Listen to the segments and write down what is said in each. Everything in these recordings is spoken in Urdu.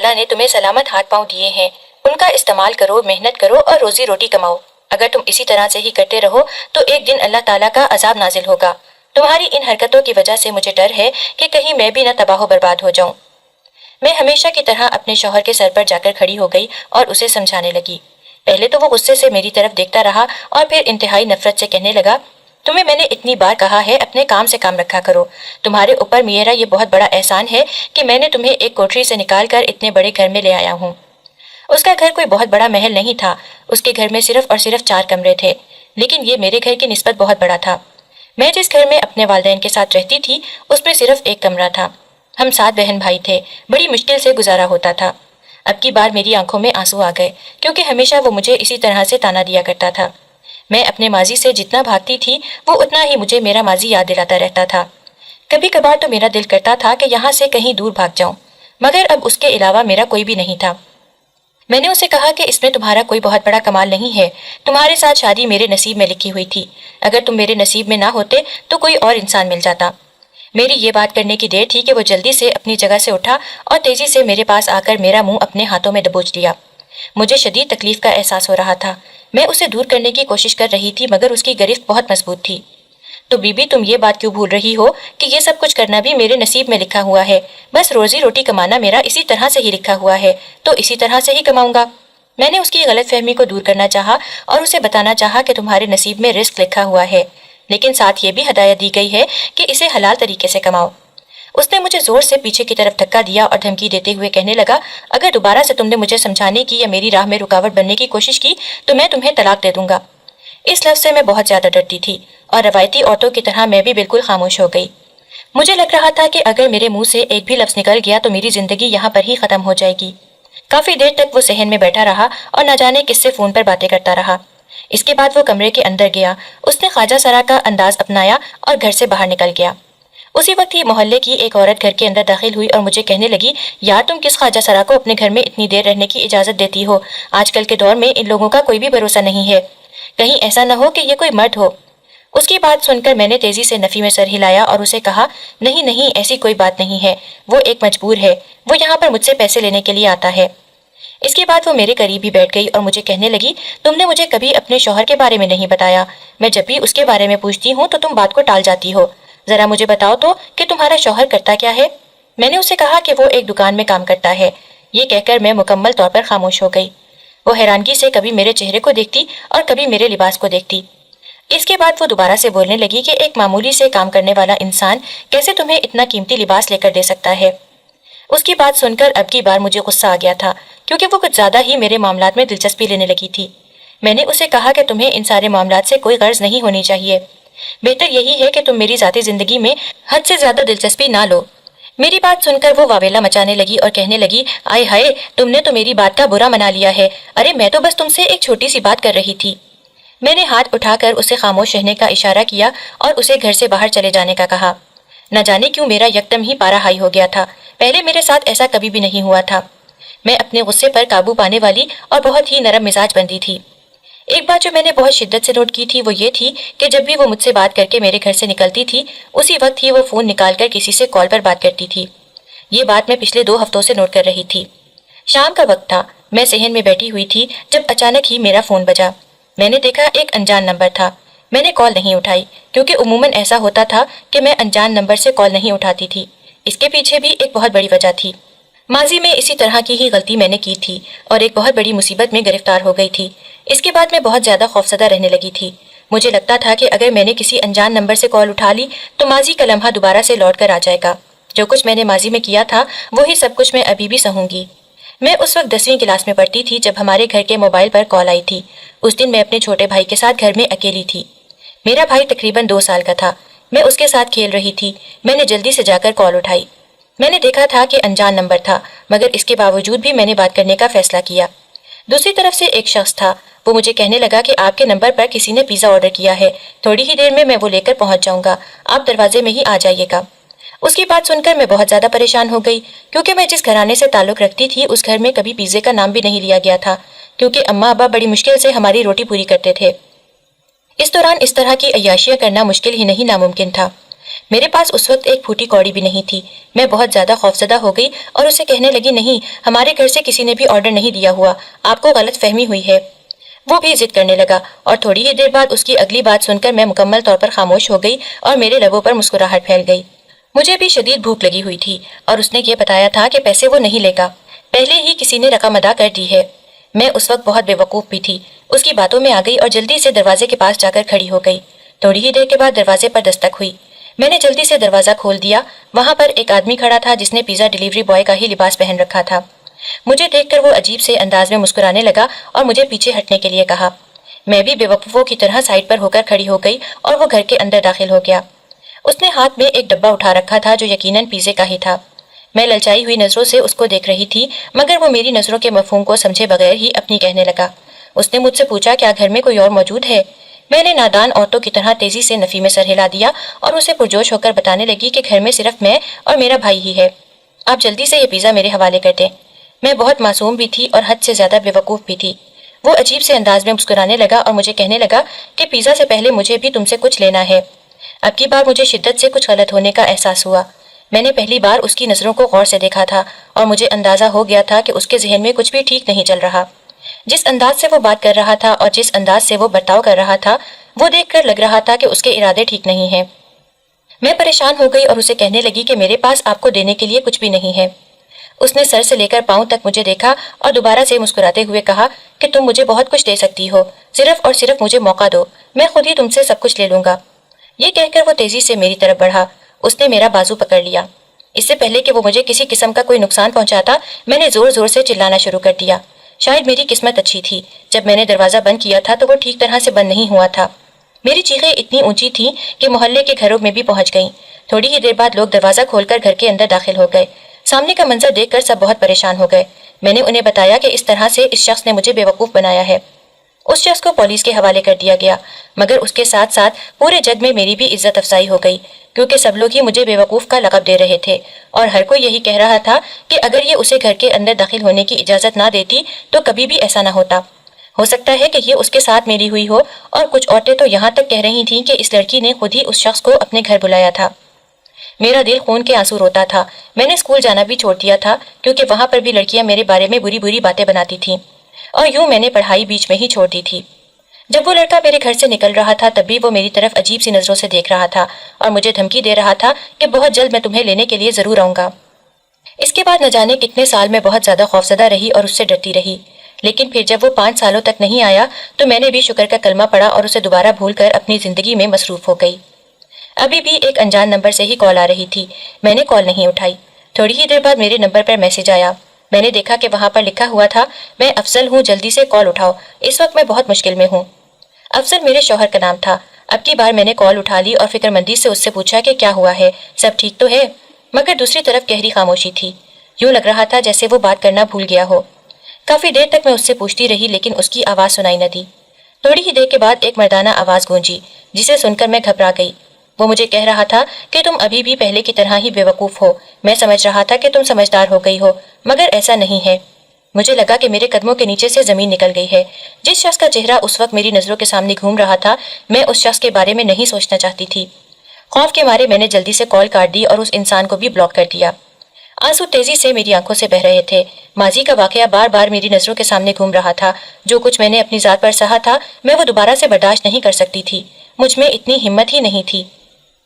تعالیٰ نے تمہیں سلامت ہاتھ پاؤں دیے ہیں، ان کا استعمال کرو، محنت کرو اور روزی روٹی کماؤ۔ اگر تم اسی طرح سے ہی کرتے رہو تو ایک دن اللہ تعالیٰ کا عذاب نازل ہوگا۔ تمہاری ان حرکتوں کی وجہ سے مجھے ڈر ہے کہ کہیں میں بھی نہ تباہ و برباد ہو جاؤں۔ میں ہمیشہ کی طرح اپنے شوہر کے سر پر جا کر کھڑی ہو گئی اور اسے سمجھانے لگی۔ پہلے تو وہ غصے سے میری طرف دیکھتا رہا اور پھر انتہائی نفرت سے کہنے لگا، تمہیں میں نے اتنی بار کہا ہے اپنے کام سے کام رکھا کرو۔ تمہارے اوپر میرا یہ بہت بڑا احسان ہے کہ میں نے تمہیں ایک کوٹری سے نکال کر اتنے بڑے گھر میں لے آیا ہوں۔ اس کا گھر کوئی بہت بڑا محل نہیں تھا، اس کے گھر میں صرف اور صرف 4 کمرے تھے، لیکن یہ میرے گھر کی نسبت بہت بڑا تھا۔ میں جس گھر میں اپنے والدین کے ساتھ رہتی تھی اس میں صرف 1 کمرہ تھا۔ ہم 7 بہن بھائی تھے، بڑی مشکل سے گزارا ہوتا تھا۔ اب کی بار میری آنکھوں میں آنسو آ گئے کیونکہ ہمیشہ وہ مجھے اسی طرح سے تانا دیا کرتا تھا۔ میں اپنے ماضی سے جتنا بھاگتی تھی وہ اتنا ہی مجھے میرا ماضی یاد دلاتا رہتا تھا۔ کبھی کبھار تو میرا دل کرتا تھا کہ یہاں سے کہیں دور بھاگ جاؤں، مگر اب اس کے علاوہ میرا کوئی بھی نہیں تھا۔ میں نے اسے کہا کہ اس میں تمہارا کوئی بہت بڑا کمال نہیں ہے، تمہارے ساتھ شادی میرے نصیب میں لکھی ہوئی تھی، اگر تم میرے نصیب میں نہ ہوتے تو کوئی اور انسان مل جاتا۔ میری یہ بات کرنے کی دیر تھی کہ وہ جلدی سے اپنی جگہ سے اٹھا اور تیزی سے میرے پاس آ کر میرا منہ اپنے ہاتھوں میں دبوچ لیا۔ مجھے شدید تکلیف کا احساس ہو رہا تھا۔ میں اسے دور کرنے کی کوشش کر رہی تھی مگر اس کی گرفت بہت مضبوط تھی۔ تو بی بی تم یہ بات کیوں بھول رہی ہو کہ یہ سب کچھ کرنا بھی میرے نصیب میں لکھا ہوا ہے، بس روزی روٹی کمانا میرا اسی طرح سے ہی لکھا ہوا ہے، تو اسی طرح سے ہی کماؤں گا۔ میں نے اس کی غلط فہمی کو دور کرنا چاہا اور اسے بتانا چاہا کہ تمہارے نصیب میں رزق لکھا ہوا ہے، لیکن ساتھ یہ بھی ہدایت دی گئی ہے کہ اسے حلال طریقے سے کماؤ۔ اس نے مجھے زور سے پیچھے کی طرف دھکا دیا اور دھمکی دیتے ہوئے کہنے لگا، اگر دوبارہ سے تم نے مجھے سمجھانے کی یا میری راہ میں رکاوٹ بننے کی کوشش کی تو میں تمہیں طلاق دے دوں گا۔ اس لفظ سے میں بہت زیادہ ڈرتی تھی اور روایتی عورتوں کی طرح میں بھی بالکل خاموش ہو گئی۔ مجھے لگ رہا تھا کہ اگر میرے منہ سے ایک بھی لفظ نکل گیا تو میری زندگی یہاں پر ہی ختم ہو جائے گی۔ کافی دیر تک وہ صحن میں بیٹھا رہا اور نہ جانے کس سے فون پر باتیں کرتا رہا۔ اس کے بعد وہ کمرے کے اندر گیا، اس نے خواجہ سرا کا انداز اپنایا اور گھر سے باہر نکل گیا۔ اسی وقت ہی محلے کی ایک عورت گھر کے اندر داخل ہوئی اور مجھے کہنے لگی، یار تم کس خواجہ سرا کو اپنے گھر میں اتنی دیر رہنے کی اجازت دیتی ہو؟ آج کل کے دور میں ان لوگوں کا کوئی بھی بھروسہ نہیں ہے، کہیں ایسا نہ ہو کہ یہ کوئی مرد ہو۔ اس کی بات سن کر میں نے تیزی سے نفی میں سر ہلایا اور اسے کہا، نہیں نہیں، ایسی کوئی بات نہیں ہے، وہ ایک مجبور ہے، وہ یہاں پر مجھ سے پیسے لینے کے لیے آتا ہے۔ اس کے بعد وہ میرے قریب ہی بیٹھ گئی اور مجھے کہنے لگی، تم نے مجھے کبھی اپنے شوہر کے بارے میں نہیں بتایا، میں جب بھی اس کے بارے میں پوچھتی ہوں تو تم بات کو ٹال جاتی ہو، ذرا مجھے بتاؤ تو کہ تمہارا شوہر کرتا کیا ہے؟ میں نے اسے کہا کہ وہ ایک دکان میں کام کرتا ہے۔ یہ کہہ کر میں مکمل طور پر خاموش ہو گئی۔ وہ حیرانگی سے کبھی میرے چہرے کو دیکھتی اور کبھی میرے لباس کو دیکھتی۔ اس کے بعد وہ دوبارہ سے بولنے لگی کہ ایک معمولی سے کام کرنے والا انسان کیسے تمہیں اتنا قیمتی لباس لے کر دے سکتا ہے؟ اس کی بات سن کر اب کی بار مجھے غصہ آ گیا تھا کیونکہ وہ کچھ زیادہ ہی میرے معاملات میں دلچسپی لینے لگی تھی۔ میں نے اسے کہا کہ تمہیں ان سارے معاملات سے کوئی غرض نہیں ہونی چاہیے، بہتر یہی ہے کہ تم میری ذاتی زندگی میں حد سے زیادہ دلچسپی نہ لو۔ میری بات سن کر وہ واویلا مچانے لگی اور کہنے لگی، آئے ہائے، تم نے تو میری بات کا برا منا لیا ہے، ارے میں تو بس تم سے ایک چھوٹی سی بات کر رہی تھی۔ میں نے ہاتھ اٹھا کر اسے خاموش رہنے کا اشارہ کیا اور اسے گھر سے باہر چلے جانے کا کہا۔ نہ جانے کیوں میرا یکدم ہی پارا ہائی ہو گیا تھا، پہلے میرے ساتھ ایسا کبھی بھی نہیں ہوا تھا۔ میں اپنے غصے پر قابو پانے والی اور بہت ہی نرم مزاج بندی تھی۔ ایک بات جو میں نے بہت شدت سے نوٹ کی تھی وہ یہ تھی کہ جب بھی وہ مجھ سے بات کر کے میرے گھر سے نکلتی تھی اسی وقت ہی وہ فون نکال کر کسی سے کال پر بات کرتی تھی۔ یہ بات میں پچھلے 2 ہفتوں سے نوٹ کر رہی تھی۔ شام کا وقت تھا، میں صحن میں بیٹھی ہوئی تھی جب اچانک ہی میرا فون بجا۔ میں نے دیکھا ایک انجان نمبر تھا۔ میں نے کال نہیں اٹھائی کیونکہ عموماً ایسا ہوتا تھا کہ میں انجان نمبر سے کال نہیں اٹھاتی تھی۔ اس کے پیچھے بھی ایک بہت بڑی وجہ تھی۔ ماضی میں اسی طرح کی ہی غلطی میں نے کی تھی اور ایک بہت بڑی مصیبت میں گرفتار ہو گئی تھی۔ اس کے بعد میں بہت زیادہ خوفزدہ رہنے لگی تھی۔ مجھے لگتا تھا کہ اگر میں نے کسی انجان نمبر سے کال اٹھا لی تو ماضی کا لمحہ دوبارہ سے لوٹ کر آ جائے گا۔ جو کچھ میں نے ماضی میں کیا تھا وہی سب کچھ میں ابھی بھی سہوں گی۔ میں اس وقت 10ویں کلاس میں پڑھتی تھی جب ہمارے گھر کے موبائل پر کال آئی تھی۔ اس دن میں اپنے چھوٹے بھائی کے ساتھ گھر میں اکیلی تھی۔ میرا بھائی تقریباً 2 سال کا تھا۔ میں اس کے ساتھ کھیل رہی تھی۔ میں نے جلدی سے جا کر کال اٹھائی۔ میں نے دیکھا تھا کہ انجان نمبر تھا مگر اس کے باوجود بھی میں نے بات کرنے کا فیصلہ کیا۔ دوسری طرف سے ایک شخص تھا، وہ مجھے کہنے لگا کہ آپ کے نمبر پر کسی نے پیزا آرڈر کیا ہے، تھوڑی ہی دیر میں وہ لے کر پہنچ جاؤں گا، آپ دروازے میں ہی آ جائیے گا۔ اس کی بات سن کر میں بہت زیادہ پریشان ہو گئی کیونکہ میں جس گھرانے سے تعلق رکھتی تھی اس گھر میں کبھی پیزے کا نام بھی نہیں لیا گیا تھا کیونکہ اماں ابا بڑی مشکل سے ہماری روٹی پوری کرتے تھے۔ اس دوران اس طرح کی عیاشیاں کرنا مشکل ہی نہیں ناممکن تھا۔ میرے پاس اس وقت ایک پھوٹی کوڑی بھی نہیں تھی۔ میں بہت زیادہ خوفزدہ ہو گئی اور اسے کہنے لگی، نہیں، ہمارے گھر سے کسی نے بھی آرڈر نہیں دیا ہوا، آپ کو غلط فہمی ہوئی ہے۔ وہ بھی ضد کرنے لگا اور تھوڑی ہی دیر بعد اس کی اگلی بات سن کر میں مکمل طور پر خاموش ہو گئی اور میرے لبوں پر مسکراہٹ پھیل گئی۔ مجھے بھی شدید بھوک لگی ہوئی تھی اور اس نے یہ بتایا تھا کہ پیسے وہ نہیں لے گا، پہلے ہی کسی نے رقم ادا کر دی ہے۔ میں اس وقت بہت بے وقوف بھی تھی، اس کی باتوں میں آ گئی اور جلدی سے دروازے کے پاس جا کر کھڑی ہو گئی۔ تھوڑی ہی دیر کے بعد دروازے پر دستک ہوئی۔ میں نے جلدی سے دروازہ کھول دیا۔ وہاں پر ایک آدمی کھڑا تھا جس نے پیزا ڈیلیوری بوائے کا ہی لباس پہن رکھا تھا۔ مجھے دیکھ کر وہ عجیب سے انداز میں مسکرانے لگا اور مجھے پیچھے ہٹنے کے لیے کہا۔ میں بھی بے وقوفوں کی طرح سائڈ پر ہو کر کھڑی ہو گئی اور وہ گھر کے اندر داخل ہو گیا۔ اس نے ہاتھ میں ایک ڈبہ اٹھا رکھا تھا جو یقیناً پیزے کا ہی تھا۔ میں للچائی ہوئی نظروں سے اس کو دیکھ رہی تھی، مگر وہ میری نظروں کے مفہوم کو سمجھے بغیر ہی اپنی کہنے لگا۔ اس نے مجھ سے پوچھا، کیا گھر میں کوئی اور موجود ہے؟ میں نے نادان عورتوں کی طرح تیزی سے نفی میں سر ہلا دیا اور اسے پرجوش ہو کر بتانے لگی کہ گھر میں صرف میں اور میرا بھائی ہی ہے۔ آپ جلدی سے یہ پیزا میرے حوالے کر دیں۔ میں بہت معصوم بھی تھی اور حد سے زیادہ بے وقوف بھی تھی۔ وہ عجیب سے انداز میں مسکرانے لگا اور مجھے کہنے لگا کہ پیزا سے پہلے مجھے بھی تم سے کچھ لینا ہے۔ اب کی بار مجھے شدت سے کچھ غلط ہونے کا احساس ہوا۔ میں نے پہلی بار اس کی نظروں کو غور سے دیکھا تھا اور مجھے اندازہ ہو گیا تھا کہ اس کے ذہن میں کچھ بھی ٹھیک نہیں چل رہا۔ جس انداز سے وہ بات کر رہا تھا اور جس انداز سے وہ برتاؤ کر رہا تھا، وہ دیکھ کر لگ رہا تھا کہ اس کے ارادے ٹھیک نہیں ہیں۔ میں پریشان ہو گئی اور اسے کہنے لگی کہ میرے پاس آپ کو دینے کے لیے کچھ بھی نہیں ہے۔ اس نے سر سے لے کر پاؤں تک مجھے دیکھا اور دوبارہ سے مسکراتے ہوئے کہا کہ تم مجھے بہت کچھ دے سکتی ہو، صرف اور صرف مجھے موقع دو، میں خود ہی تم سے سب کچھ لے لوں گا۔ یہ کہہ کر وہ تیزی سے میری طرف بڑھا۔ اس نے میرا بازو پکڑ لیا۔ اس سے پہلے کہ وہ مجھے کسی قسم کا کوئی نقصان پہنچاتا، میں نے زور زور سے چلانا شروع کر دیا۔ شاید میری قسمت اچھی تھی، جب میں نے دروازہ بند کیا تھا تو وہ ٹھیک طرح سے بند نہیں ہوا تھا۔ میری چیخیں اتنی اونچی تھیں کہ محلے کے گھروں میں بھی پہنچ گئیں۔ تھوڑی ہی دیر بعد لوگ دروازہ کھول کر گھر کے اندر داخل ہو گئے۔ سامنے کا منظر دیکھ کر سب بہت پریشان ہو گئے۔ میں نے انہیں بتایا کہ اس طرح سے اس شخص نے مجھے بے وقوف بنایا ہے۔ اس شخص کو پولیس کے حوالے کر دیا گیا، مگر اس کے ساتھ ساتھ پورے جگ میں میری بھی عزت افزائی ہو گئی، کیونکہ سب لوگ ہی مجھے بے وقوف کا لقب دے رہے تھے اور ہر کوئی یہی کہہ رہا تھا کہ اگر یہ اسے گھر کے اندر داخل ہونے کی اجازت نہ دیتی تو کبھی بھی ایسا نہ ہوتا۔ ہو سکتا ہے کہ یہ اس کے ساتھ میری ہوئی ہو، اور کچھ عورتیں تو یہاں تک کہہ رہی تھیں کہ اس لڑکی نے خود ہی اس شخص کو اپنے گھر بلایا تھا۔ میرا دل خون کے آنسو روتا تھا۔ میں نے اسکول جانا بھی چھوڑ دیا تھا کیونکہ وہاں پر بھی لڑکیاں میرے بارے میں بری بری باتیں بناتی تھیں، اور یوں میں نے پڑھائی بیچ میں ہی چھوڑ دی تھی۔ جب وہ لڑکا میرے گھر سے نکل رہا تھا تب بھی وہ میری طرف عجیب سی نظروں سے دیکھ رہا تھا اور مجھے دھمکی دے رہا تھا کہ بہت جلد میں تمہیں لینے کے لیے ضرور آؤں گا۔ اس کے بعد نہ جانے کتنے سال میں بہت زیادہ خوفزدہ رہی اور اس سے ڈرتی رہی، لیکن پھر جب وہ 5 سالوں تک نہیں آیا تو میں نے بھی شکر کا کلمہ پڑھا اور اسے دوبارہ بھول کر اپنی زندگی میں مصروف ہو گئی۔ ابھی بھی ایک انجان نمبر سے ہی کال آ رہی تھی، میں نے کال نہیں اٹھائی۔ تھوڑی ہی دیر بعد میرے نمبر پر میسج آیا۔ میں نے دیکھا کہ وہاں پر لکھا ہوا تھا، میں افضل ہوں، جلدی سے کال اٹھاؤ، اس وقت میں بہت مشکل میں ہوں۔ افضل میرے شوہر کا نام تھا۔ اب کی بار میں نے کال اٹھا لی اور فکر مندی سے اس سے پوچھا کہ کیا ہوا ہے، سب ٹھیک تو ہے؟ مگر دوسری طرف گہری خاموشی تھی، یوں لگ رہا تھا جیسے وہ بات کرنا بھول گیا ہو۔ کافی دیر تک میں اس سے پوچھتی رہی لیکن اس کی آواز سنائی نہ دی۔ تھوڑی ہی دیر کے بعد ایک مردانہ آواز گونجی جسے سن کر میں گھبرا گئی۔ وہ مجھے کہہ رہا تھا کہ تم ابھی بھی پہلے کی طرح ہی بے وقوف ہو، میں سمجھ رہا تھا کہ تم سمجھدار ہو گئی ہو، مگر ایسا نہیں ہے۔ مجھے لگا کہ میرے قدموں کے نیچے سے زمین نکل گئی ہے۔ جس شخص کا چہرہ اس وقت میری نظروں کے سامنے گھوم رہا تھا، میں اس شخص کے بارے میں نہیں سوچنا چاہتی تھی۔ خوف کے مارے میں نے جلدی سے کال کاٹ دی اور اس انسان کو بھی بلاک کر دیا۔ آنسو تیزی سے میری آنکھوں سے بہہ رہے تھے۔ ماضی کا واقعہ بار بار میری نظروں کے سامنے گھوم رہا تھا۔ جو کچھ میں نے اپنی ذات پر سہا تھا میں وہ دوبارہ سے برداشت نہیں کر سکتی تھی، مجھ میں اتنی ہمت ہی نہیں تھی۔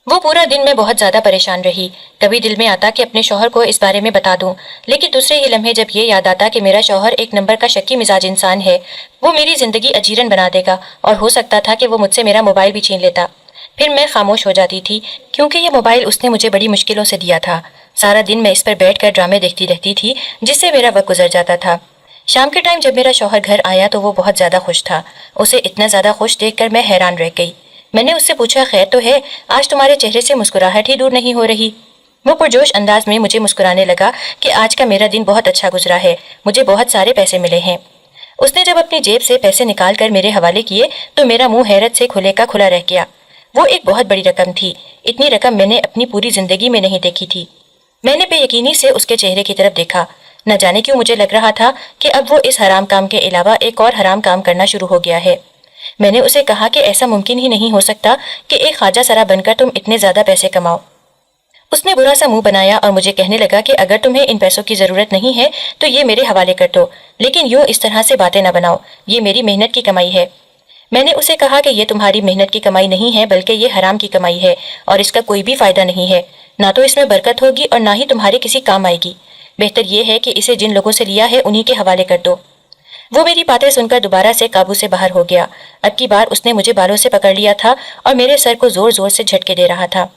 وہ پورا دن میں بہت زیادہ پریشان رہی۔ کبھی دل میں آتا کہ اپنے شوہر کو اس بارے میں بتا دوں، لیکن دوسرے ہی لمحے جب یہ یاد آتا کہ میرا شوہر ایک نمبر کا شکی مزاج انسان ہے، وہ میری زندگی اجیرن بنا دے گا اور ہو سکتا تھا کہ وہ مجھ سے میرا موبائل بھی چھین لیتا، پھر میں خاموش ہو جاتی تھی، کیونکہ یہ موبائل اس نے مجھے بڑی مشکلوں سے دیا تھا۔ سارا دن میں اس پر بیٹھ کر ڈرامے دیکھتی رہتی تھی جس سے میرا وقت گزر جاتا تھا۔ شام کے ٹائم جب میرا شوہر گھر آیا تو وہ بہت زیادہ خوش تھا۔ اسے اتنا زیادہ خوش دیکھ کر میں حیران رہ گئی۔ میں نے اس سے پوچھا، خیر تو ہے؟ آج تمہارے چہرے سے مسکراہٹ ہی دور نہیں ہو رہی۔ وہ پرجوش انداز میں مجھے مسکرانے لگا کہ آج کا میرا دن بہت اچھا گزرا ہے، مجھے بہت سارے پیسے ملے ہیں۔ اس نے جب اپنی جیب سے پیسے نکال کر میرے حوالے کیے تو میرا منہ حیرت سے کھلے کا کھلا رہ گیا۔ وہ ایک بہت بڑی رقم تھی، اتنی رقم میں نے اپنی پوری زندگی میں نہیں دیکھی تھی۔ میں نے بے یقینی سے اس کے چہرے کی طرف دیکھا۔ نہ جانے کیوں مجھے لگ رہا تھا کہ اب وہ اس حرام کام کے علاوہ ایک اور حرام کام کرنا شروع ہو گیا ہے۔ میں نے اسے کہا کہ ایسا ممکن ہی نہیں ہو سکتا کہ ایک خواجہ سرا بن کر تم اتنے زیادہ پیسے کماؤ۔ اس نے برا سا منہ بنایا اور مجھے کہنے لگا کہ اگر تمہیں ان پیسوں کی ضرورت نہیں ہے تو یہ میرے حوالے کر دو، لیکن یوں اس طرح سے باتیں نہ بناؤ، یہ میری محنت کی کمائی ہے۔ میں نے اسے کہا کہ یہ تمہاری محنت کی کمائی نہیں ہے بلکہ یہ حرام کی کمائی ہے اور اس کا کوئی بھی فائدہ نہیں ہے، نہ تو اس میں برکت ہوگی اور نہ ہی تمہارے کسی کام آئے گی۔ بہتر یہ ہے کہ اسے جن لوگوں سے لیا ہے انہی کے حوالے کر دو۔ وہ میری باتیں سن کر دوبارہ سے قابو سے باہر ہو گیا۔ اب کی بار اس نے مجھے بالوں سے پکڑ لیا تھا اور میرے سر کو زور زور سے جھٹکے دے رہا تھا۔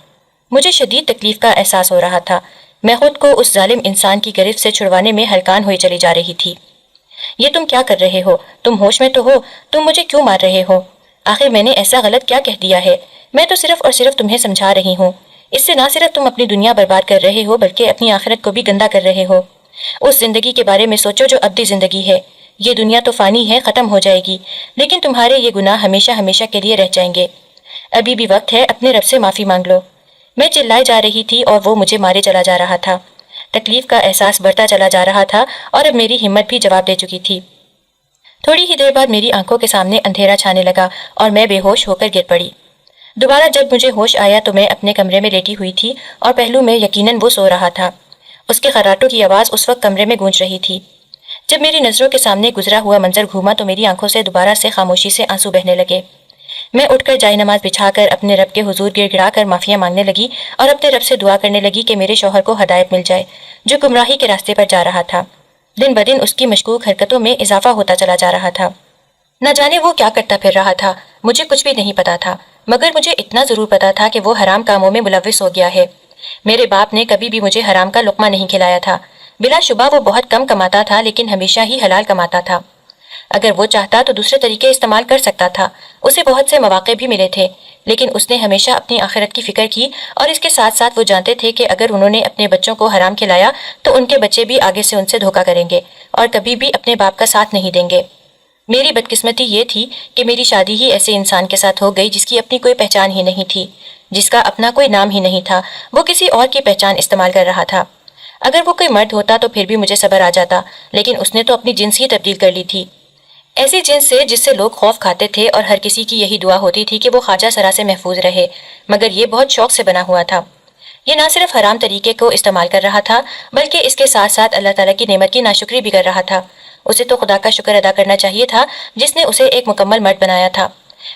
مجھے شدید تکلیف کا احساس ہو رہا تھا۔ میں خود کو اس ظالم انسان کی گرفت سے چھڑوانے میں ہلکان ہوئی چلی جا رہی تھی۔ یہ تم کیا کر رہے ہو؟ تم ہوش میں تو ہو؟ تم مجھے کیوں مار رہے ہو؟ آخر میں نے ایسا غلط کیا کہہ دیا ہے؟ میں تو صرف اور صرف تمہیں سمجھا رہی ہوں۔ اس سے نہ صرف تم اپنی دنیا برباد کر رہے ہو بلکہ اپنی آخرت کو بھی گندا کر رہے ہو۔ اس زندگی کے بارے میں سوچو جو ابدی زندگی ہے۔ یہ دنیا تو فانی ہے، ختم ہو جائے گی، لیکن تمہارے یہ گناہ ہمیشہ ہمیشہ کے لیے رہ جائیں گے۔ ابھی بھی وقت ہے، اپنے رب سے معافی مانگ لو۔ میں چلائے جا رہی تھی اور وہ مجھے مارے چلا جا رہا تھا۔ تکلیف کا احساس بڑھتا چلا جا رہا تھا اور اب میری ہمت بھی جواب دے چکی تھی۔ تھوڑی ہی دیر بعد میری آنکھوں کے سامنے اندھیرا چھانے لگا اور میں بے ہوش ہو کر گر پڑی۔ دوبارہ جب مجھے ہوش آیا تو میں اپنے کمرے میں لیٹی ہوئی تھی اور پہلو میں یقیناً وہ سو رہا تھا۔ اس کے خراٹوں کی آواز اس وقت کمرے میں گونج رہی تھی۔ جب میری نظروں کے سامنے گزرا ہوا منظر گھوما تو میری آنکھوں سے دوبارہ سے خاموشی سے آنسو بہنے لگے۔ میں اٹھ کر جائے نماز بچھا کر اپنے رب کے حضور گڑ گڑا کر معافیاں مانگنے لگی اور اپنے رب سے دعا کرنے لگی کہ میرے شوہر کو ہدایت مل جائے جو گمراہی کے راستے پر جا رہا تھا۔ دن بدن اس کی مشکوک حرکتوں میں اضافہ ہوتا چلا جا رہا تھا۔ نہ جانے وہ کیا کرتا پھر رہا تھا، مجھے کچھ بھی نہیں پتا تھا، مگر مجھے اتنا ضرور پتا تھا کہ وہ حرام کاموں میں ملوث ہو گیا ہے۔ میرے باپ نے کبھی بھی مجھے حرام کا لقمہ نہیں کھلایا تھا۔ بلا شبہ وہ بہت کم کماتا تھا لیکن ہمیشہ ہی حلال کماتا تھا۔ اگر وہ چاہتا تو دوسرے طریقے استعمال کر سکتا تھا، اسے بہت سے مواقع بھی ملے تھے، لیکن اس نے ہمیشہ اپنی آخرت کی فکر کی اور اس کے ساتھ ساتھ وہ جانتے تھے کہ اگر انہوں نے اپنے بچوں کو حرام کھلایا تو ان کے بچے بھی آگے سے ان سے دھوکہ کریں گے اور کبھی بھی اپنے باپ کا ساتھ نہیں دیں گے۔ میری بدقسمتی یہ تھی کہ میری شادی ہی ایسے انسان کے ساتھ ہو گئی جس کی اپنی کوئی پہچان ہی نہیں تھی، جس کا اپنا کوئی نام ہی نہیں تھا، وہ کسی اور کی پہچان استعمال کر رہا تھا۔ اگر وہ کوئی مرد ہوتا تو پھر بھی مجھے صبر آ جاتا، لیکن اس نے تو اپنی جنس ہی تبدیل کر لی تھی، ایسی جنس سے جس سے لوگ خوف کھاتے تھے اور ہر کسی کی یہی دعا ہوتی تھی کہ وہ خواجہ سرا سے محفوظ رہے، مگر یہ بہت شوق سے بنا ہوا تھا۔ یہ نہ صرف حرام طریقے کو استعمال کر رہا تھا بلکہ اس کے ساتھ ساتھ اللہ تعالیٰ کی نعمت کی ناشکری بھی کر رہا تھا۔ اسے تو خدا کا شکر ادا کرنا چاہیے تھا جس نے اسے ایک مکمل مرد بنایا تھا۔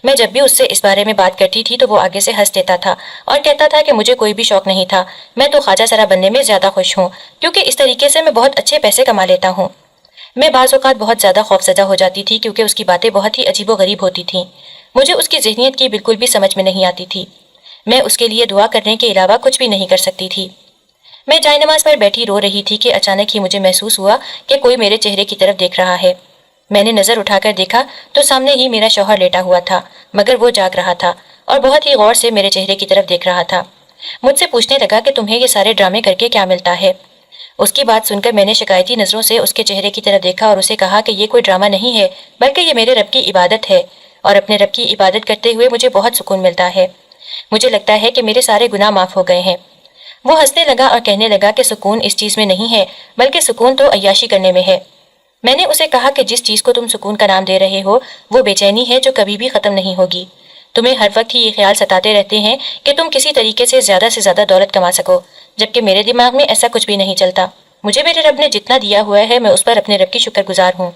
میں جب بھی اس سے اس بارے میں بات کرتی تھی تو وہ آگے سے ہنس دیتا تھا اور کہتا تھا کہ مجھے کوئی بھی شوق نہیں تھا، میں تو خواجہ سرا بننے میں زیادہ خوش ہوں کیونکہ اس طریقے سے میں بہت اچھے پیسے کما لیتا ہوں۔ میں بعض اوقات بہت زیادہ خوفزدہ ہو جاتی تھی کیونکہ اس کی باتیں بہت ہی عجیب و غریب ہوتی تھیں، مجھے اس کی ذہنیت کی بالکل بھی سمجھ میں نہیں آتی تھی۔ میں اس کے لیے دعا کرنے کے علاوہ کچھ بھی نہیں کر سکتی تھی۔ میں جائے نماز پر بیٹھی رو رہی تھی کہ اچانک ہی مجھے محسوس ہوا کہ کوئی میرے چہرے کی طرف دیکھ رہا ہے۔ میں نے نظر اٹھا کر دیکھا تو سامنے ہی میرا شوہر لیٹا ہوا تھا، مگر وہ جاگ رہا تھا اور بہت ہی غور سے میرے چہرے کی طرف دیکھ رہا تھا۔ مجھ سے پوچھنے لگا کہ تمہیں یہ سارے ڈرامے کر کے کیا ملتا ہے؟ اس کی بات سن کر میں نے شکایتی نظروں سے اس کے چہرے کی طرف دیکھا اور اسے کہا کہ یہ کوئی ڈرامہ نہیں ہے بلکہ یہ میرے رب کی عبادت ہے اور اپنے رب کی عبادت کرتے ہوئے مجھے بہت سکون ملتا ہے۔ مجھے لگتا ہے کہ میرے سارے گناہ معاف ہو گئے ہیں۔ وہ ہنسنے لگا اور کہنے لگا کہ سکون اس چیز میں نہیں ہے بلکہ سکون تو عیاشی کرنے میں ہے۔ میں نے اسے کہا کہ جس چیز کو تم سکون کا نام دے رہے ہو وہ بے چینی ہے جو کبھی بھی ختم نہیں ہوگی۔ تمہیں ہر وقت ہی یہ خیال ستاتے رہتے ہیں کہ تم کسی طریقے سے زیادہ دولت کما سکو، جبکہ میرے دماغ میں ایسا کچھ بھی نہیں چلتا۔ مجھے میرے رب نے جتنا دیا ہوا ہے میں اس پر اپنے رب کی شکر گزار ہوں۔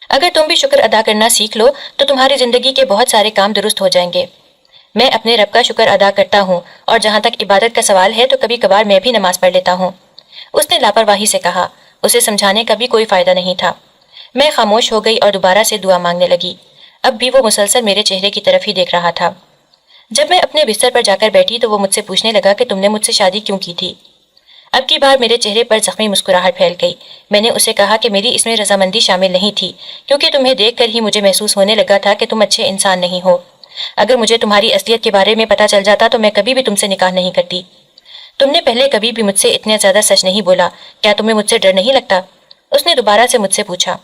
اگر تم بھی شکر ادا کرنا سیکھ لو تو تمہاری زندگی کے بہت سارے کام درست ہو جائیں گے۔ میں اپنے رب کا شکر ادا کرتا ہوں اور جہاں تک عبادت کا سوال ہے تو کبھی کبھار میں بھی نماز پڑھ لیتا ہوں۔ اس نے لاپرواہی سے کہا۔ اسے سمجھانے کا بھی کوئی فائدہ نہیں تھا۔ میں خاموش ہو گئی اور دوبارہ سے دعا مانگنے لگی۔ اب بھی وہ مسلسل میرے چہرے کی طرف ہی دیکھ رہا تھا۔ جب میں اپنے بستر پر جا کر بیٹھی تو وہ مجھ سے پوچھنے لگا کہ تم نے مجھ سے شادی کیوں کی تھی؟ اب کی بار میرے چہرے پر زخمی مسکراہٹ پھیل گئی۔ میں نے اسے کہا کہ میری اس میں رضامندی شامل نہیں تھی کیونکہ تمہیں دیکھ کر ہی مجھے محسوس ہونے لگا تھا کہ تم اچھے انسان نہیں ہو۔ اگر مجھے تمہاری اصلیت کے بارے میں پتہ چل جاتا تو میں کبھی بھی تم سے نکاح نہیں کرتی۔ تم نے پہلے کبھی بھی مجھ سے اتنا زیادہ سچ نہیں بولا، کیا تمہیں مجھ سے ڈر نہیں لگتا؟ اس نے دوبارہ سے مجھ سے پوچھا۔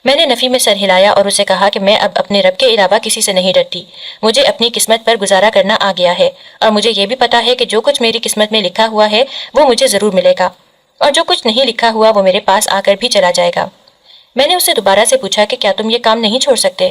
میں نے نفی میں سر ہلایا اور اسے کہا کہ میں اب اپنے رب کے علاوہ کسی سے نہیں ڈرتی۔ مجھے اپنی قسمت پر گزارا کرنا آ گیا ہے اور مجھے یہ بھی پتا ہے کہ جو کچھ میری قسمت میں لکھا ہوا ہے وہ مجھے ضرور ملے گا اور جو کچھ نہیں لکھا ہوا وہ میرے پاس آ کر بھی چلا جائے گا۔ میں نے اسے دوبارہ سے پوچھا کہ کیا تم یہ کام نہیں چھوڑ سکتے؟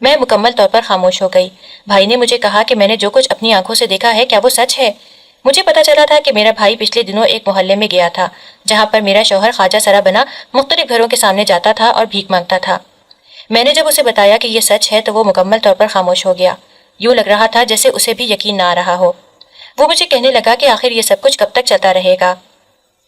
میں مکمل طور پر خاموش ہو گئی۔ بھائی نے مجھے کہا کہ میں نے جو کچھ اپنی آنکھوں سے دیکھا ہے کیا وہ سچ ہے؟ مجھے پتا چلا تھا کہ میرا بھائی پچھلے دنوں ایک محلے میں گیا تھا جہاں پر میرا شوہر خواجہ سرا بنا مختلف گھروں کے سامنے جاتا تھا اور بھیک مانگتا تھا۔ میں نے جب اسے بتایا کہ یہ سچ ہے تو وہ مکمل طور پر خاموش ہو گیا۔ یوں لگ رہا تھا جیسے اسے بھی یقین نہ آ رہا ہو۔ وہ مجھے کہنے لگا کہ آخر یہ سب کچھ کب تک چلتا رہے گا۔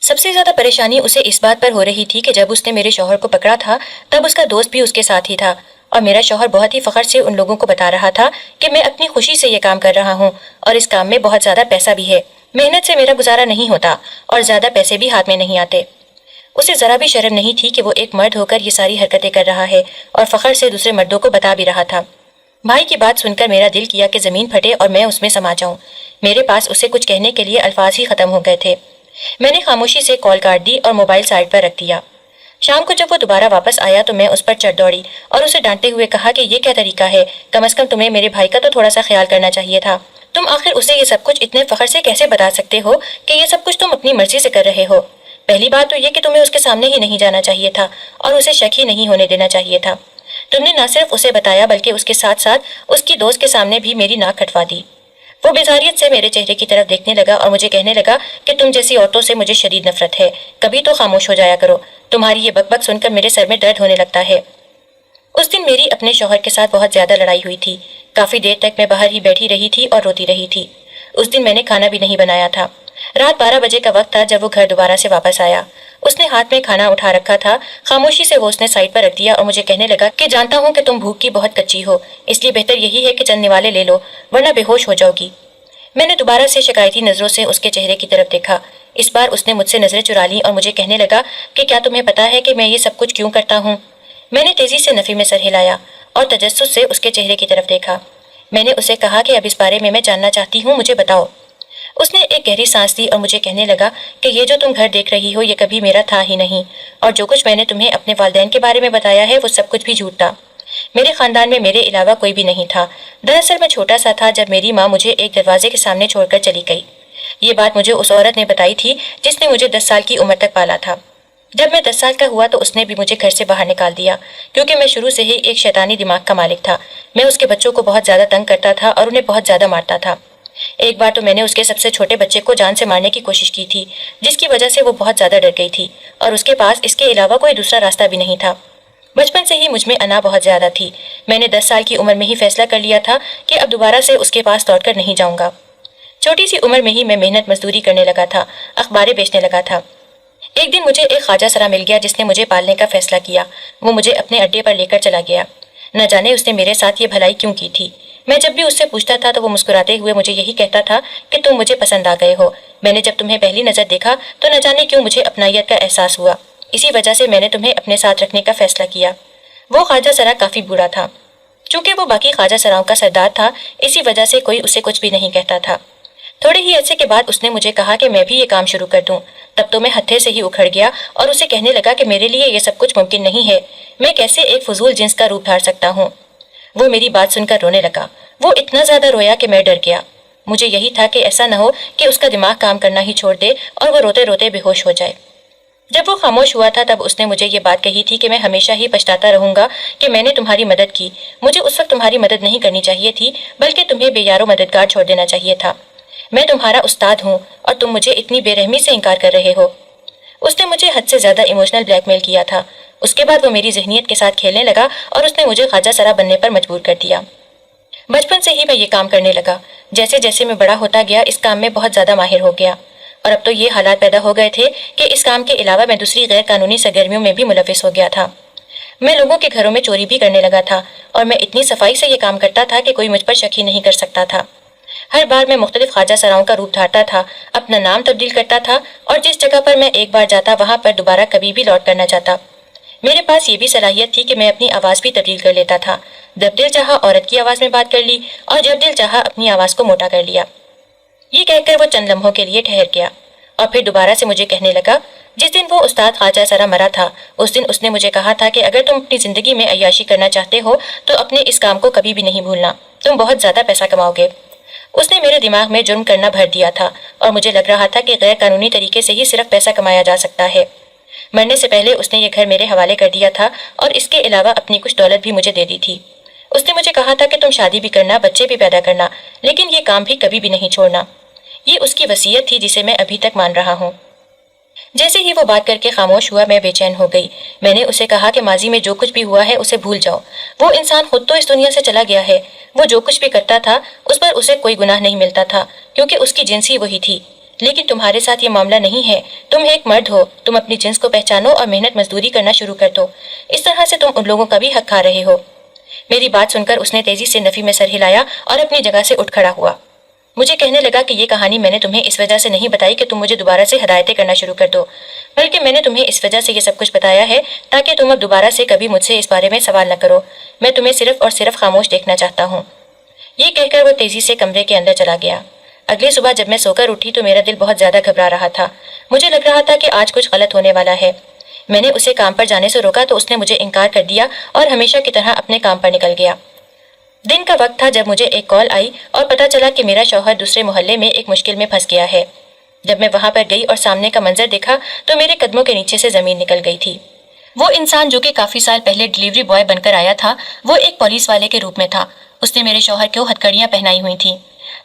سب سے زیادہ پریشانی اسے اس بات پر ہو رہی تھی کہ جب اس نے میرے شوہر کو پکڑا تھا تب اس کا دوست بھی اس کے ساتھ ہی تھا، اور میرا شوہر بہت ہی فخر سے ان لوگوں کو بتا رہا تھا کہ میں اپنی خوشی سے یہ کام کر رہا ہوں اور اس کام میں بہت زیادہ پیسہ بھی ہے، محنت سے میرا گزارا نہیں ہوتا اور زیادہ پیسے بھی ہاتھ میں نہیں آتے۔ اسے ذرا بھی شرم نہیں تھی کہ وہ ایک مرد ہو کر یہ ساری حرکتیں کر رہا ہے اور فخر سے دوسرے مردوں کو بتا بھی رہا تھا۔ بھائی کی بات سن کر میرا دل کیا کہ زمین پھٹے اور میں اس میں سما جاؤں۔ میرے پاس اسے کچھ کہنے کے لیے الفاظ ہی ختم ہو گئے تھے۔ میں نے خاموشی سے کال کاٹ دی اور موبائل سائڈ پر رکھ دیا۔ شام کو جب وہ دوبارہ واپس آیا تو میں اس پر چڑھ دوڑی اور اسے ڈانٹتے ہوئے کہا کہ یہ کیا طریقہ ہے، کم از کم تمہیں میرے بھائی کا تو تھوڑا سا خیال کرنا چاہیے تھا۔ تم آخر اسے یہ سب کچھ اتنے فخر سے کیسے بتا سکتے ہو کہ یہ سب کچھ تم اپنی مرضی سے کر رہے ہو؟ پہلی بات تو یہ کہ تمہیں اس کے سامنے ہی نہیں جانا چاہیے تھا اور اسے شک ہی نہیں ہونے دینا چاہیے تھا۔ تم نے نہ صرف اسے بتایا بلکہ اس کے ساتھ ساتھ اس کی دوست کے سامنے بھی میری ناک کٹوا دی۔ وہ بیزاریت سے میرے چہرے کی طرف دیکھنے لگا اور مجھے کہنے لگا کہ تم جیسی عورتوں سے مجھے شدید نفرت ہے، کبھی تو خاموش ہو جایا کرو، تمہاری یہ بک بک سن کر میرے سر میں درد ہونے لگتا ہے۔ اس دن میری اپنے شوہر کے ساتھ بہت زیادہ لڑائی ہوئی تھی۔ کافی دیر تک میں باہر ہی بیٹھی رہی تھی اور روتی رہی تھی۔ اس دن میں نے کھانا بھی نہیں بنایا تھا۔ رات 12 بجے کا وقت تھا جب وہ گھر دوبارہ سے واپس آیا۔ اس نے ہاتھ میں کھانا اٹھا رکھا تھا، خاموشی سے وہ اس نے سائڈ پر رکھ دیا اور مجھے کہنے لگا کہ جانتا ہوں کہ تم بھوک کی بہت کچی ہو، اس لیے بہتر یہی ہے کہ چند نوالے لے لو ورنہ بے ہوش ہو جاؤ گی۔ میں نے دوبارہ سے شکایتی نظروں سے اس کے چہرے کی طرف دیکھا۔ اس بار اس نے مجھ سے نظریں چرا لیں اور مجھے کہنے لگا کہ کیا تمہیں پتا ہے کہ میں یہ سب کچھ کیوں کرتا ہوں؟ میں نے تیزی سے نفی میں سر ہلایا اور تجسس سے اس کے چہرے کی طرف دیکھا۔ میں نے اسے کہا کہ اب اس بارے میں جاننا چاہتی ہوں، مجھے بتاؤ۔ اس نے ایک گہری سانس لی اور مجھے کہنے لگا کہ یہ جو تم گھر دیکھ رہی ہو یہ کبھی میرا تھا ہی نہیں، اور جو کچھ میں نے تمہیں اپنے والدین کے بارے میں بتایا ہے وہ سب کچھ بھی جھوٹ تھا۔ میرے خاندان میں میرے علاوہ کوئی بھی نہیں تھا۔ دراصل میں چھوٹا سا تھا جب میری ماں مجھے ایک دروازے کے سامنے چھوڑ کر چلی گئی۔ یہ بات مجھے اس عورت نے بتائی تھی جس نے مجھے 10 سال کی عمر تک پالا تھا۔ جب میں 10 سال کا ہوا تو اس نے بھی مجھے گھر سے باہر نکال دیا، کیونکہ میں شروع سے ہی ایک شیطانی دماغ کا مالک تھا۔ میں اس کے بچوں کو بہت زیادہ تنگ کرتا تھا اور انہیں بہت زیادہ مارتا تھا۔ ایک بار تو میں نے اس کے سب سے چھوٹے بچے کو جان سے مارنے کی کوشش کی تھی، جس کی وجہ سے وہ بہت زیادہ ڈر گئی تھی اور اس کے پاس اس کے علاوہ کوئی دوسرا راستہ بھی نہیں تھا۔ بچپن سے ہی مجھ میں انا بہت زیادہ تھی۔ میں نے 10 سال کی عمر میں ہی فیصلہ کر لیا تھا کہ اب دوبارہ سے اس کے پاس لوٹ کر نہیں جاؤں گا۔ چھوٹی سی عمر میں ہی میں محنت مزدوری کرنے لگا تھا، اخباریں بیچنے لگا تھا۔ ایک دن مجھے ایک خواجہ سرا مل گیا جس نے مجھے پالنے کا فیصلہ کیا۔ وہ مجھے اپنے اڈے پر لے کر چلا گیا۔ نہ جانے اس نے میرے ساتھ یہ بھلائی کیوں کی تھی۔ میں جب بھی اس سے پوچھتا تھا تو وہ مسکراتے ہوئے مجھے یہی کہتا تھا کہ تم مجھے پسند آ گئے ہو۔ میں نے جب تمہیں پہلی نظر دیکھا تو نہ جانے کیوں مجھے اپنائیت کا احساس ہوا، اسی وجہ سے میں نے تمہیں اپنے ساتھ رکھنے کا فیصلہ کیا۔ وہ خواجہ سرا کافی بوڑھا تھا۔ چونکہ وہ باقی خواجہ سراؤں کا سردار تھا، اسی وجہ سے کوئی اسے کچھ بھی نہیں کہتا تھا۔ تھوڑے ہی عرصے کے بعد اس نے مجھے کہا کہ میں بھی یہ کام شروع کر دوں۔ تب تو میں ہتھے سے ہی اکھڑ گیا اور اسے کہنے لگا کہ میرے لیے یہ سب کچھ ممکن نہیں ہے، میں کیسے ایک فضول جنس کا روپ دھار سکتا ہوں۔ وہ میری بات سن کر رونے لگا۔ وہ اتنا زیادہ رویا کہ میں ڈر گیا۔ مجھے یہی تھا کہ ایسا نہ ہو کہ اس کا دماغ کام کرنا ہی چھوڑ دے اور وہ روتے روتے بے ہوش ہو جائے۔ جب وہ خاموش ہوا تھا تب اس نے مجھے یہ بات کہی تھی کہ میں ہمیشہ ہی پچھتاتا رہوں گا کہ میں نے تمہاری مدد کی۔ مجھے اس وقت تمہاری مدد نہیں کرنی چاہیے تھی، بلکہ تمہیں بے یار و مددگار چھوڑ دینا چاہیے تھا۔ میں تمہارا استاد ہوں اور تم مجھے اتنی بے رحمی سے انکار کر رہے ہو۔ اس نے مجھے حد سے زیادہ ایموشنل بلیک میل کیا تھا۔ اس کے بعد وہ میری ذہنیت کے ساتھ کھیلنے لگا اور اس نے مجھے خواجہ سرا بننے پر مجبور کر دیا۔ بچپن سے ہی میں یہ کام کرنے لگا۔ جیسے جیسے میں بڑا ہوتا گیا اس کام میں بہت زیادہ ماہر ہو گیا، اور اب تو یہ حالات پیدا ہو گئے تھے کہ اس کام کے علاوہ میں دوسری غیر قانونی سرگرمیوں میں بھی ملوث ہو گیا تھا۔ میں لوگوں کے گھروں میں چوری بھی کرنے لگا تھا اور میں اتنی صفائی سے یہ کام کرتا تھا کہ کوئی مجھ پر شک ہی نہیں کر سکتا تھا۔ ہر بار میں مختلف خواجہ سراؤں کا روپ دھارتا تھا، اپنا نام تبدیل کرتا تھا اور جس جگہ پر میں ایک بار جاتا وہاں پر دوبارہ کبھی بھی لوٹ کر نہ جاتا۔ میرے پاس یہ بھی صلاحیت تھی کہ میں اپنی آواز بھی تبدیل کر لیتا تھا۔ جب دل چاہا عورت کی آواز میں بات کر لی اور جب دل چاہا اپنی آواز کو موٹا کر لیا۔ یہ کہہ کر وہ چند لمحوں کے لیے ٹھہر گیا اور پھر دوبارہ سے مجھے کہنے لگا، جس دن وہ استاد خواجہ سرا مرا تھا اس دن اس نے مجھے کہا تھا کہ اگر تم اپنی زندگی میں عیاشی کرنا چاہتے ہو تو اپنے اس کام کو کبھی بھی نہیں بھولنا، تم بہت زیادہ پیسہ کماؤ گے۔ اس نے میرے دماغ میں جرم کرنا بھر دیا تھا اور مجھے لگ رہا تھا کہ غیر قانونی طریقے سے ہی صرف پیسہ کمایا جا سکتا ہے۔ مرنے سے پہلے اس نے یہ گھر میرے حوالے کر دیا تھا اور اس کے علاوہ اپنی کچھ دولت بھی مجھے دے دی تھی۔ اس نے مجھے کہا تھا کہ تم شادی بھی کرنا، بچے بھی پیدا کرنا، لیکن یہ کام بھی کبھی بھی نہیں چھوڑنا۔ یہ اس کی وصیت تھی جسے میں ابھی تک مان رہا ہوں۔ جیسے ہی وہ بات کر کے خاموش ہوا میں بے چین ہو گئی۔ میں نے اسے کہا کہ ماضی میں جو کچھ بھی ہوا ہے اسے بھول جاؤ۔ وہ انسان خود تو اس دنیا سے چلا گیا ہے، وہ جو کچھ بھی کرتا تھا اس پر اسے کوئی گناہ نہیں ملتا تھا کیونکہ اس کی جنس ہی وہی تھی۔ لیکن تمہارے ساتھ یہ معاملہ نہیں ہے، تم ایک مرد ہو، تم اپنی جنس کو پہچانو اور محنت مزدوری کرنا شروع کر دو۔ اس طرح سے تم ان لوگوں کا بھی حق کھا رہے ہو۔ میری بات سن کر اس نے تیزی سے نفی میں سر ہلایا اور اپنی جگہ سے اٹھ کھڑا ہوا۔ مجھے کہنے لگا کہ یہ کہانی میں نے تمہیں اس وجہ سے نہیں بتائی کہ تم مجھے دوبارہ سے ہدایتیں کرنا شروع کر دو، بلکہ میں نے تمہیں اس وجہ سے یہ سب کچھ بتایا ہے تاکہ تم اب دوبارہ سے کبھی مجھ سے اس بارے میں سوال نہ کرو۔ میں تمہیں صرف اور صرف خاموش دیکھنا چاہتا ہوں۔ یہ کہہ کر وہ تیزی سے کمرے کے اندر چلا گیا۔ اگلی صبح جب میں سو کر اٹھی تو میرا دل بہت زیادہ گھبرا رہا تھا۔ مجھے لگ رہا تھا کہ آج کچھ غلط ہونے والا ہے۔ میں نے اسے کام پر جانے سے روکا تو اس نے مجھے انکار کر دیا اور ہمیشہ کی طرح اپنے کام پر نکل گیا۔ دن کا وقت تھا جب مجھے ایک کال آئی اور پتہ چلا کہ میرا شوہر دوسرے محلے میں ایک مشکل میں پھنس گیا ہے۔ جب میں وہاں پر گئی اور سامنے کا منظر دیکھا تو میرے قدموں کے نیچے سے زمین نکل گئی تھی۔ وہ انسان جو کہ کافی سال پہلے ڈیلیوری بوائے بن کر آیا تھا، وہ ایک پولیس والے کے روپ میں تھا۔ اس نے میرے شوہر کو ہتھکڑیاں پہنائی ہوئی تھیں۔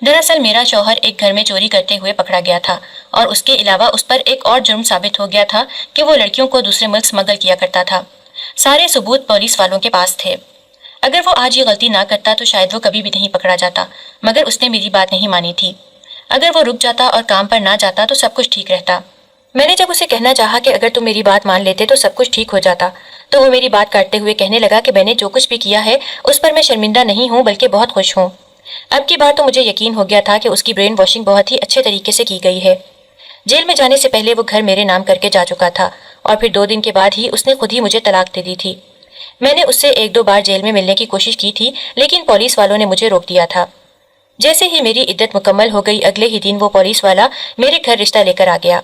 دراصل میرا شوہر ایک گھر میں چوری کرتے ہوئے پکڑا گیا تھا اور اس کے علاوہ اس پر ایک اور جرم ثابت ہو گیا تھا کہ وہ لڑکیوں کو دوسرے ملک اسمگل کیا کرتا تھا۔ سارے ثبوت پولیس والوں کے پاس تھے۔ اگر وہ آج یہ غلطی نہ کرتا تو شاید وہ کبھی بھی نہیں پکڑا جاتا، مگر اس نے میری بات نہیں مانی تھی۔ اگر وہ رک جاتا اور کام پر نہ جاتا تو سب کچھ ٹھیک رہتا۔ میں نے جب اسے کہنا چاہا کہ اگر تم میری بات مان لیتے تو سب کچھ ٹھیک ہو جاتا، تو وہ میری بات کاٹتے ہوئے کہنے لگا کہ میں نے جو کچھ بھی کیا ہے اس پر میں شرمندہ نہیں ہوں بلکہ بہت خوش ہوں۔ اب کی بار تو مجھے یقین ہو گیا تھا کہ اس کی برین واشنگ بہت ہی اچھے طریقے سے کی گئی ہے۔ جیل میں جانے سے پہلے وہ گھر میرے نام کر کے جا چکا تھا اور پھر 2 دن کے بعد ہی اس نے خود ہی مجھے طلاق دے دی تھی۔ میں نے اس سے 1-2 بار جیل میں ملنے کی کوشش کی تھی لیکن پولیس والوں نے مجھے روک دیا تھا۔ جیسے ہی میری عدت مکمل ہو گئی اگلے ہی دن وہ پولیس والا میرے گھر رشتہ لے کر آ گیا۔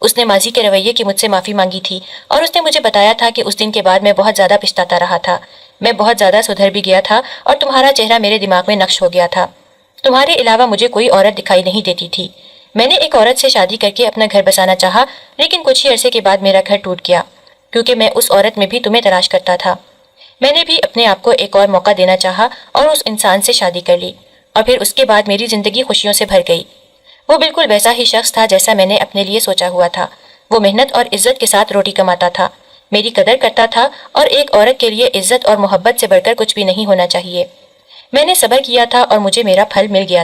اس نے ماضی کے رویے کی مجھ سے معافی مانگی تھی اور اس نے مجھے بتایا تھا کہ اس دن کے بعد میں بہت زیادہ پچھتاتا رہا تھا۔ میں بہت زیادہ سدھر بھی گیا تھا اور تمہارا چہرہ میرے دماغ میں نقش ہو گیا تھا۔ تمہارے علاوہ مجھے کوئی عورت دکھائی نہیں دیتی تھی۔ میں نے ایک عورت سے شادی کر کے اپنا گھر بسانا چاہا لیکن کچھ ہی عرصے کے بعد میرا گھر ٹوٹ گیا کیونکہ میں اس عورت میں بھی تمہیں تلاش کرتا تھا۔ میں نے بھی اپنے آپ کو ایک اور موقع دینا چاہا اور اس انسان سے شادی کر لی اور پھر اس کے بعد میری زندگی خوشیوں سے بھر گئی۔ وہ بالکل ویسا ہی شخص تھا جیسا میں نے اپنے لیے سوچا ہوا تھا۔ وہ محنت اور عزت کے ساتھ روٹی کماتا تھا، میری قدر کرتا تھا اور ایک عورت کے لیے عزت اور محبت سے بڑھ کر کچھ بھی نہیں ہونا چاہیے۔ میں نے صبر کیا تھا اور مجھے میرا پھل مل گیا تھا۔